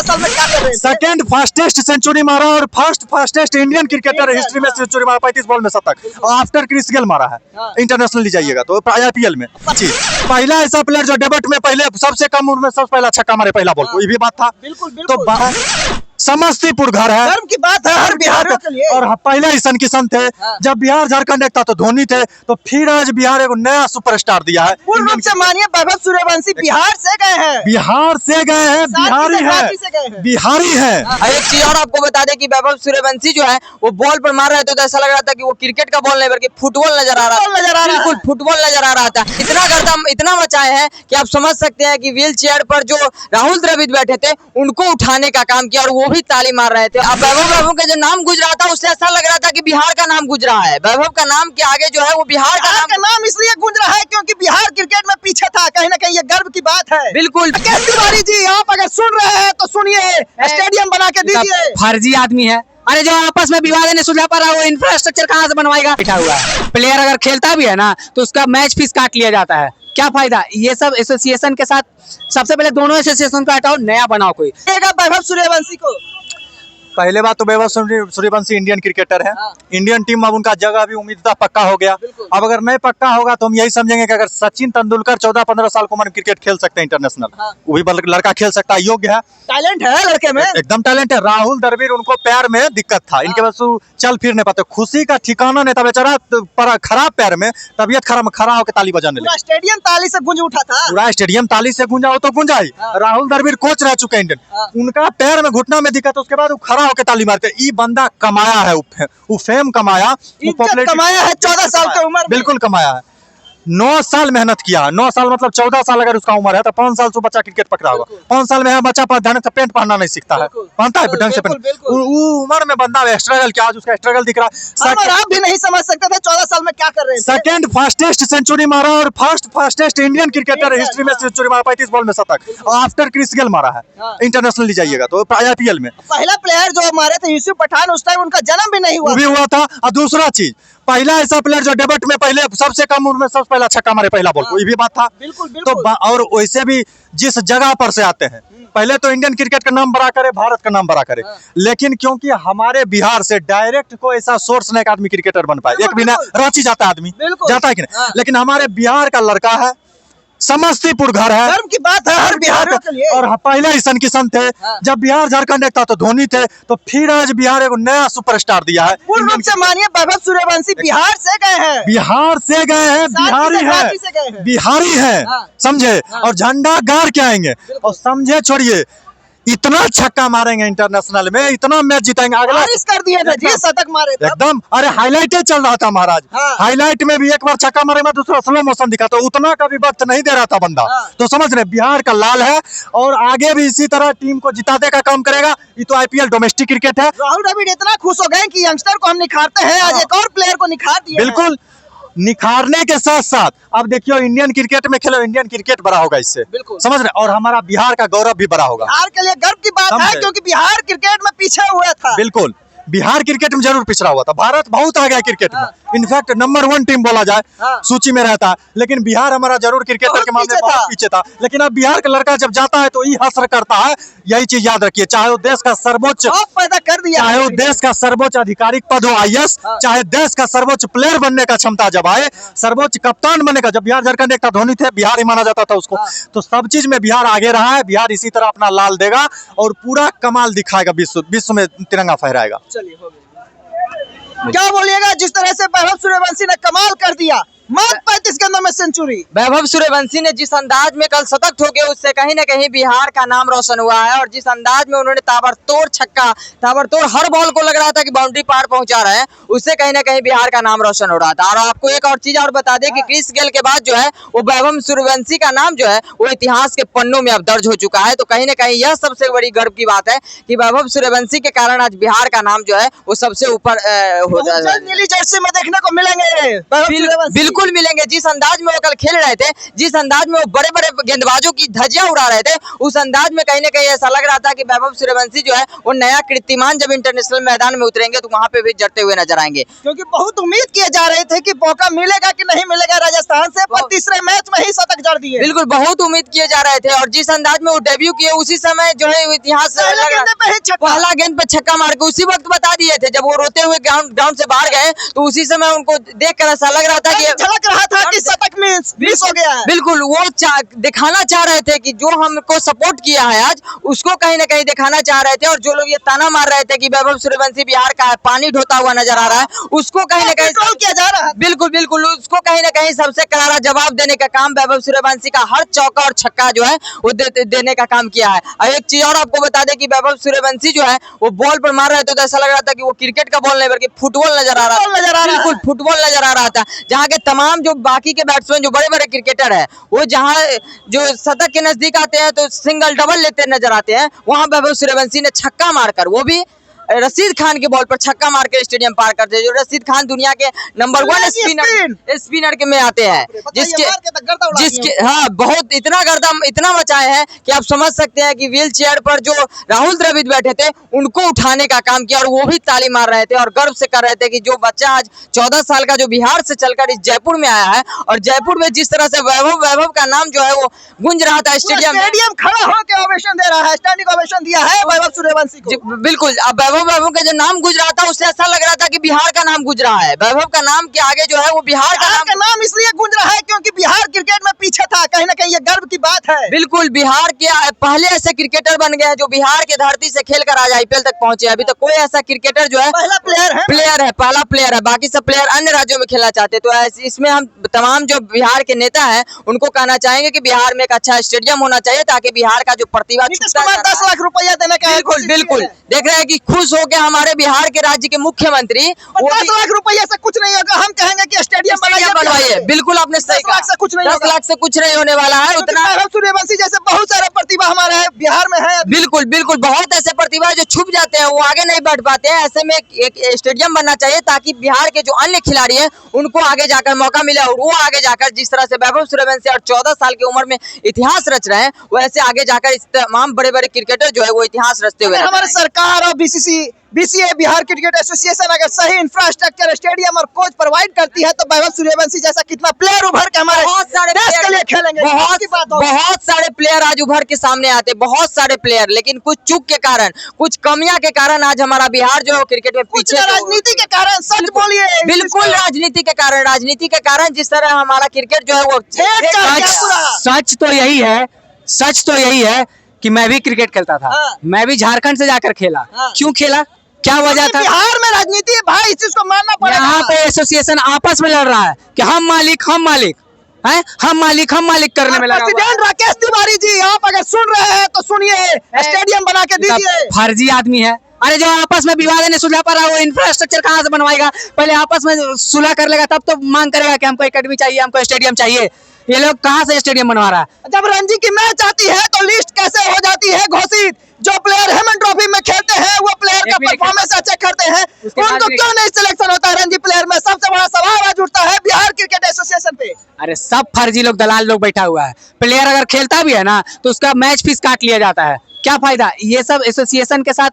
साल में क्या कर रहे हैं? सेकंड फास्टेस्ट सेंचुरी मारा और first fastest Indian cricketer history में सेंचुरी मारा, 35 बॉल में शतक, आफ्टर क्रिस गेल मारा है। इंटरनेशनल जाइएगा तो IPL में जी पहला ऐसा प्लेयर जो डेब्यूट में पहले सबसे कम उम्र में सबसे पहला छक्का मारे पहला बॉल को, ये भी बात था। बिल्कुल तो समस्तीपुर घर है, गर्व की बात है हर बिहारियों के लिए। और पहले ईशन किशन थे, जब बिहार झारखंड एक था तो धोनी थे, तो फिर आज बिहार एक नया सुपरस्टार दिया है। पूर्ण रूप से मानिए वैभव सूर्यवंशी बिहार से गए हैं, बिहार से गए हैं, बिहारी है, बिहारी है। एक चीज और आपको बता दें कि वैभव सूर्यवंशी जो है वो बॉल पर मार रहे थे तो ऐसा लग रहा था कि वो क्रिकेट का बॉल नहीं बल्कि फुटबॉल नजर आ रहा था, बिल्कुल फुटबॉल नजर आ रहा था। इतना गर्दम इतना मचाए है कि आप समझ सकते हैं कि व्हील चेयर पर जो राहुल द्रविड़ बैठे थे उनको उठाने का काम किया और वो भी ताली मार रहे थे। अब वैभव का जो नाम गुज रहा था उससे ऐसा लग रहा था कि बिहार का नाम गुज रहा है। वैभव का नाम के आगे जो है वो बिहार का नाम इसलिए गूंज रहा है क्योंकि बिहार क्रिकेट में पीछे था, कहीं ना कहीं ये गर्व की बात है। बिल्कुल। राकेश तिवारी जी आप अगर सुन रहे हैं तो सुनिए, स्टेडियम बना के दीजिए। फर्जी आदमी है, अरे जो आपस में विवाद नहीं सुलझा पा रहा वो इंफ्रास्ट्रक्चर कहाँ से बनवाएगा? बैठा हुआ है प्लेयर अगर खेलता भी है ना तो उसका मैच फीस काट लिया जाता है, क्या फायदा? ये सब एसोसिएशन के साथ सबसे पहले दोनों एसोसिएशन को हटाओ, नया बनाओ कोई। वैभव सूर्यवंशी को पहले बात तो वैभव सूर्यवंशी इंडियन क्रिकेटर है, इंडियन टीम में अब उनका जगह भी उम्मीद पक्का हो गया। अब अगर नहीं पक्का होगा तो हम यही समझेंगे कि अगर सचिन तेंदुलकर 14-15 साल की उम्र में क्रिकेट खेल सकते हैं इंटरनेशनल, वो भी लड़का खेल सकता है, योग्य है, टैलेंट है लड़के में, एकदम टैलेंट है। राहुल द्रविड़ उनको पैर में दिक्कत था, इनके वजह से चल फिर नहीं पाते, खुशी का ठिकाना नहीं था बेचारा, खराब पैर में तबियत खड़ा होकर ताली बजाने लगा। स्टेडियम ताली से गूंज उठा था, पूरा स्टेडियम ताली से गूंजा हो तो गूंजा ही। राहुल द्रविड़ कोच रह चुके हैं इंडियन, उनका पैर में घुटना में दिक्कत, उसके बाद वो खड़ा होकर ताली मारते। ये बंदा कमाया है, वो फेम कमाया, कमाया है 14 साल की उम्र, बिल्कुल कमाया है। 9 साल मेहनत किया, 9 साल मतलब 14 साल अगर उसका उम्र है तो 5 साल से बच्चा क्रिकेट पकड़ा होगा। 5 साल में बच्चा ढंग से पेंट पहनना नहीं सीखता है, पहनता है ढंग से पेंट, उम्र में बंदा स्ट्रगल किया, आज उसका स्ट्रगल दिख रहा है। आप भी नहीं समझ सकते थे 14 साल में क्या कर रहे हैं। सेकंड फास्टेस्ट सेंचुरी मारा और first fastest Indian cricketer history में सेंचुरी मारा, 35 बॉल में शतक, आफ्टर क्रिस गेल मारा है। इंटरनेशनल जाइएगा तो IPL में पहला प्लेयर जो मारे थे यूसुफ पठान, उस टाइम उनका जन्म भी नहीं हुआ था। और दूसरा चीज, पहला ऐसा प्लेयर जो डेब्यूट में पहले सबसे कम उम्र में सबसे पहला छक्का मारे पहला बॉल को, ये भी बात था। बिल्कुल। तो और वैसे भी जिस जगह पर से आते हैं, पहले तो इंडियन क्रिकेट का नाम बड़ा करे, भारत का नाम बड़ा करे, लेकिन क्योंकि हमारे बिहार से डायरेक्ट कोई ऐसा सोर्स नहीं आदमी क्रिकेटर बन पाए, एक भी ना रांची जाता आदमी जाता है कि नहीं, लेकिन हमारे बिहार का लड़का है, समस्तीपुर घर है, गर्व की बात है हर बिहारियों के लिए। और पहले ईशन किशन थे, जब बिहार झारखंड एक था तो धोनी थे, तो फिर आज बिहार एक नया सुपरस्टार दिया है। पूर्ण रूप से मानिए वैभव सूर्यवंशी बिहार से गए हैं, बिहार से गए हैं, बिहारी है, बिहारी है, समझे, और झंडा गाड़ के आएंगे। और समझे छोड़िए, इतना छक्का मारेंगे इंटरनेशनल में, इतना मैच जीतेंगे। अगला कर दिए थे जी, शतक मारे थे एकदम, अरे हाईलाइट चल रहा था महाराज, हाईलाइट में भी एक बार छक्का मारे में दूसरा स्लो मोशन दिखा, तो उतना का भी वक्त नहीं दे रहा था बंदा। तो समझ रहे, बिहार का लाल है और आगे भी इसी तरह टीम को जिताने का काम करेगा। ये तो IPL डोमेस्टिक क्रिकेट है। राहुल द्रविड़ इतना खुश हो गए कि यंगस्टर को हम निखारते हैं, आज एक और प्लेयर को निखार दिया। बिल्कुल, निखारने के साथ साथ अब देखियो इंडियन क्रिकेट में खेलो, इंडियन क्रिकेट बड़ा होगा इससे, समझ रहे, और हमारा बिहार का गौरव भी बड़ा होगा। बिहार के लिए गर्व की बात है क्योंकि बिहार क्रिकेट में पीछे हुआ था। बिल्कुल, बिहार क्रिकेट में जरूर पिछड़ा हुआ था, भारत बहुत आ गया क्रिकेट में, इनफैक्ट नंबर 1 टीम बोला जाए सूची में रहता है, लेकिन बिहार हमारा जरूर क्रिकेटर के मामले में बहुत पीछे था। लेकिन अब बिहार का लड़का जब जाता है तो ये हसर करता है, यही चीज याद रखिए, चाहे वो देश का सर्वोच्च पैदा कर दिया, चाहे वो देश का सर्वोच्च आधिकारिक पद हो IAS, चाहे देश का सर्वोच्च प्लेयर बनने का क्षमता जब आए, सर्वोच्च कप्तान बनने का, जब बिहार झारखंड एक था धोनी थे, बिहार ही माना जाता था उसको, तो सब चीज में बिहार आगे रहा है। बिहार इसी तरह अपना लाल देगा और पूरा कमाल दिखाएगा, विश्व में तिरंगा फहराएगा। चलिए, क्या बोलिएगा, जिस तरह से वैभव सूर्यवंशी ने कमाल कर दिया, मात्र 35 गेंदों में सेंचुरी। वैभव सूर्यवंशी ने जिस अंदाज में कल शतक ठोके उससे कहीं ना कहीं बिहार का नाम रोशन हुआ है, और जिस अंदाज में उन्होंने ताबड़तोड़ छक्का, ताबड़तोड़ हर बॉल को लग रहा था कि बाउंड्री पार पहुंचा रहे हैं, उससे कहीं ना कहीं बिहार का नाम रोशन हो रहा था। और आपको एक और चीज और बता दें कि क्रिस गेल के बाद जो है वो वैभव सूर्यवंशी का नाम जो है वो इतिहास के पन्नों में अब दर्ज हो चुका है। तो कहीं ना कहीं यह सबसे बड़ी गर्व की बात है कि वैभव सूर्यवंशी के कारण आज बिहार का नाम जो है वो सबसे ऊपर हो जाएगा, नीली जर्सी में देखने को मिलेंगे। बिल्कुल बिल्कुल मिलेंगे। जिस अंदाज में वो कल खेल रहे थे, जिस अंदाज में वो बड़े बड़े गेंदबाजों की धज्जियां उड़ा रहे थे, उस अंदाज में कहीं ना कहीं ऐसा लग रहा था कि वैभव सूर्यवंशी जो है वो नया कीर्तिमान जब इंटरनेशनल मैदान में उतरेंगे तो वहां पे भी जड़ते हुए नजर आएंगे। क्योंकि बहुत उम्मीद किए जा रहे थे कि मौका मिलेगा कि नहीं मिलेगा राजस्थान से, पर तीसरे मैच में ही शतक जड़ दिए। बिल्कुल बहुत उम्मीद किए जा रहे थे और जिस अंदाज में वो डेब्यू किए उसी समय जो है इतिहास पहला गेंद पे छक्का मार के उसी वक्त बता दिए थे। जब वो रोते हुए ग्राउंड से बाहर गए तो उसी समय उनको देखकर ऐसा लग रहा था कि झलक रहा था कि शतक मिस हो गया है। बिल्कुल वो दिखाना चाह रहे थे कि जो हमको सपोर्ट किया है आज उसको कहीं ना कहीं दिखाना चाह रहे थे। और जो लोग ये ताना मार रहे थे कि वैभव सूर्यवंशी बिहार का है, पानी ढोता हुआ नजर आ रहा है, उसको कहीं ना कहीं कंट्रोल किया जा रहा है। बिल्कुल बिल्कुल उसको कहीं ना कहीं सबसे करारा जवाब देने का काम वैभव सूर्यवंशी का हर चौका और छक्का जो है वो देने का काम किया है। और एक चीज और आपको बता दें कि वैभव सूर्यवंशी जो है वो बॉल पर मार रहे थे तो ऐसा लग रहा था कि वो क्रिकेट का बॉल नहीं बल्कि फुटबॉल नजर आ रहा था। बिल्कुल फुटबॉल नजर आ रहा था। जहाँ के तमाम जो बाकी के बैट्समैन जो बड़े बड़े क्रिकेटर है वो जहाँ जो शतक के नजदीक आते हैं तो सिंगल डबल लेते नजर आते हैं, वहां वैभव सूर्यवंशी ने छक्का मारकर वो भी रशीद खान के बॉल पर छक्का मार के स्टेडियम पार करते हैं। जो रशीद खान दुनिया के नंबर 1 स्पिनर के में आते हैं, जिसके हाँ बहुत इतना गर्दम इतना मचाए हैं कि आप समझ सकते हैं कि व्हील चेयर पर जो राहुल द्रविड़ बैठे थे उनको उठाने का काम किया और वो भी ताली मार रहे थे और गर्व से कर रहे थे कि जो बच्चा आज 14 साल का जो बिहार से चलकर इस जयपुर में आया है और जयपुर में जिस तरह से वैभव का नाम जो है वो गूंज रहा था स्टेडियम खड़ा होकर ओवेशन दे रहा है, स्टैंडिंग ओवेशन दिया है वैभव सूर्यवंशी को। बिल्कुल अब वैभव का जो नाम गुज रहा था उससे ऐसा लग रहा था कि बिहार का नाम गुज रहा है। वैभव का नाम के आगे जो है वो बिहार का नाम इसलिए गूंज रहा है क्योंकि बिहार क्रिकेट में पीछे था, कहीं ना कहीं ये गर्व की बात है। बिल्कुल बिहार के पहले ऐसे क्रिकेटर बन गए हैं जो बिहार के धरती से खेलकर आज आईपीएल तक पहुंचे। अभी तक कोई ऐसा क्रिकेटर जो है पहला प्लेयर है, बाकी सब प्लेयर अन्य राज्यों में खेलना चाहते। तो इसमें हम तमाम जो बिहार के नेता है उनको कहना चाहेंगे कि बिहार में एक अच्छा स्टेडियम होना चाहिए ताकि बिहार का जो प्रतिभा 10 लाख रुपया देने का बिल्कुल देख रहे हैं कि खुश हो गया हमारे बिहार के राज्य के मुख्यमंत्री। 10 लाख रुपया से कुछ नहीं होगा, हम कहेंगे कि स्टेडियम बनवाइए। बिल्कुल आपने सही कहा, 10 लाख से कुछ नहीं होने वाला है। उतना सूर्यवंशी जैसे बहुत सारे प्रतिभा हमारे बिहार में है। बिल्कुल बिल्कुल बहुत ऐसे प्रतिभा जो छुप जाते हैं वो आगे नहीं बढ़ पाते हैं। ऐसे में एक स्टेडियम बनना चाहिए ताकि बिहार के जो अन्य खिलाड़ी हैं उनको आगे जाकर मौका मिले और वो आगे जाकर जिस तरह से वैभव सूर्यवंशी और 14 साल की उम्र में इतिहास रच रहे हैं वैसे आगे जाकर इस तमाम बड़े बड़े क्रिकेटर जो है वो इतिहास रचते हुए हमारे सरकार और बीसीए बिहार क्रिकेट एसोसिएशन अगर सही इंफ्रास्ट्रक्चर स्टेडियम और कोच प्रोवाइड करती है तो वैभव सूर्यवंशी जैसा कितना प्लेयर उभर के हमारे बहुत सारे देश के लिए खेलेंगे। बहुत सारे प्लेयर आज उभर के सामने आते, बहुत सारे प्लेयर, लेकिन कुछ चूक के कारण कुछ कमियां के कारण आज हमारा बिहार जो है क्रिकेट में पीछे राजनीति के कारण। सच बोलिए। बिल्कुल राजनीति के कारण जिस तरह हमारा क्रिकेट जो है वो सच तो यही है कि मैं भी क्रिकेट खेलता था। मैं भी झारखंड से जाकर खेला। क्यों खेला, क्या वजह था? बिहार में राजनीति है भाई, इस चीज को मानना पड़ेगा। यहाँ पे एसोसिएशन आपस में लड़ रहा है कि हम मालिक हैं, हम मालिक करने में लगा। प्रेसिडेंट राकेश तिवारी जी आप अगर सुन रहे हैं तो सुनिए, स्टेडियम बना के दीजिए। फर्जी आदमी है। अरे जो आपस में विवाद नहीं सुलझा पा रहा वो इंफ्रास्ट्रक्चर कहाँ से बनवाएगा? पहले आपस में सुलह कर लेगा तब तो मांग करेगा कि हमको एकेडमी चाहिए, हमको स्टेडियम चाहिए। ये लोग कहाँ से स्टेडियम बनवा रहा है? जब रणजी की मैच आती है तो लिस्ट कैसे हो जाती है घोषित? जो प्लेयर हेमन ट्रॉफी में खेलते हैं वो प्लेयर का परफॉर्मेंस चेक करते हैं, उनको क्यों नहीं सिलेक्शन होता है रणजी प्लेयर में? सबसे बड़ा सवाल आज उठता है बिहार क्रिकेट एसोसिएशन पे। अरे सब फर्जी लोग, दलाल लोग बैठा हुआ है। प्लेयर अगर खेलता भी है ना तो उसका मैच फीस काट लिया जाता है। क्या फायदा? ये सब एसोसिएशन के साथ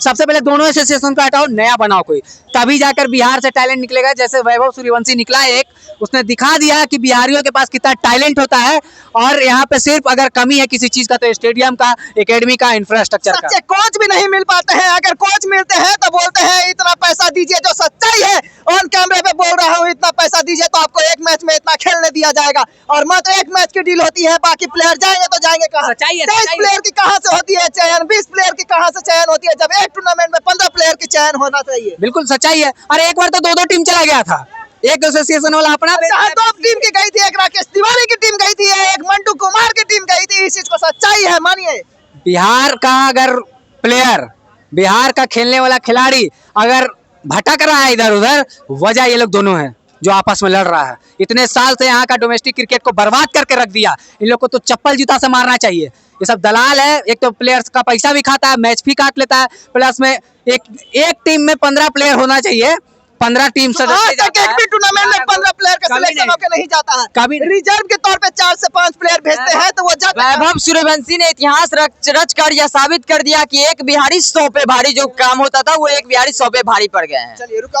सबसे पहले दोनों एसोसिएशन को हटाओ, नया बनाओ कोई, तभी जाकर बिहार से टैलेंट निकलेगा। जैसे वैभव सूर्यवंशी निकला एक, उसने दिखा दिया कि बिहारियों के पास कितना टैलेंट होता है। और यहाँ पे सिर्फ अगर कमी है किसी चीज का तो स्टेडियम का, एकेडमी का, इंफ्रास्ट्रक्चर का। सच्चे कोच भी नहीं मिल पाते हैं। अगर कोच मिलते हैं तो बोलते हैं इतना पैसा दीजिए, जो सच्चाई है ऑन कैमरे पे बोल रहा हूँ, इतना पैसा दीजिए तो आपको एक मैच में इतना खेलने दिया जाएगा। और मात्र एक मैच की डील होती है, बाकी प्लेयर जाएंगे तो जाएंगे कहाँ? 23 प्लेयर की कहाँ से होती है चयन? 20 प्लेयर की कहाँ से चयन होती है जब एक टूर्नामेंट में 15 प्लेयर की चयन होना चाहिए? बिल्कुल सच्चाई है। अरे एक बार तो 2-2 टीम चला गया था, एक एसोसिएशन वाला अपना 2 टीम की गई थी, एक राकेश तिवारी की टीम गई थी, एक मंटू कुमार की टीम गई थी। इस चीज को सच्चाई है, मानिए। बिहार का अगर प्लेयर, बिहार का खेलने वाला खिलाड़ी अगर भटक रहा है इधर उधर, वजह ये लोग दोनों हैं जो आपस में लड़ रहा है। इतने साल से यहाँ का डोमेस्टिक क्रिकेट को बर्बाद करके रख दिया। इन लोग को तो चप्पल जूता से मारना चाहिए। ये सब दलाल है। एक तो प्लेयर्स का पैसा भी खाता है, मैच भी काट लेता है, प्लस में एक टीम में 15 प्लेयर होना चाहिए। 15 टीम सदस्य टूर्नामेंट में 15 प्लेयर के सिलेक्शन होकर नहीं जाता है। कभी रिजर्व के तौर पे 4 से 5 प्लेयर भेजते हैं तो वो जाते हैं। वैभव सूर्यवंशी ने इतिहास रच कर यह साबित कर दिया कि एक बिहारी 100 पे भारी जो काम होता था वो एक बिहारी 100 पे भारी पड़ गए हैं। चलिए रुको।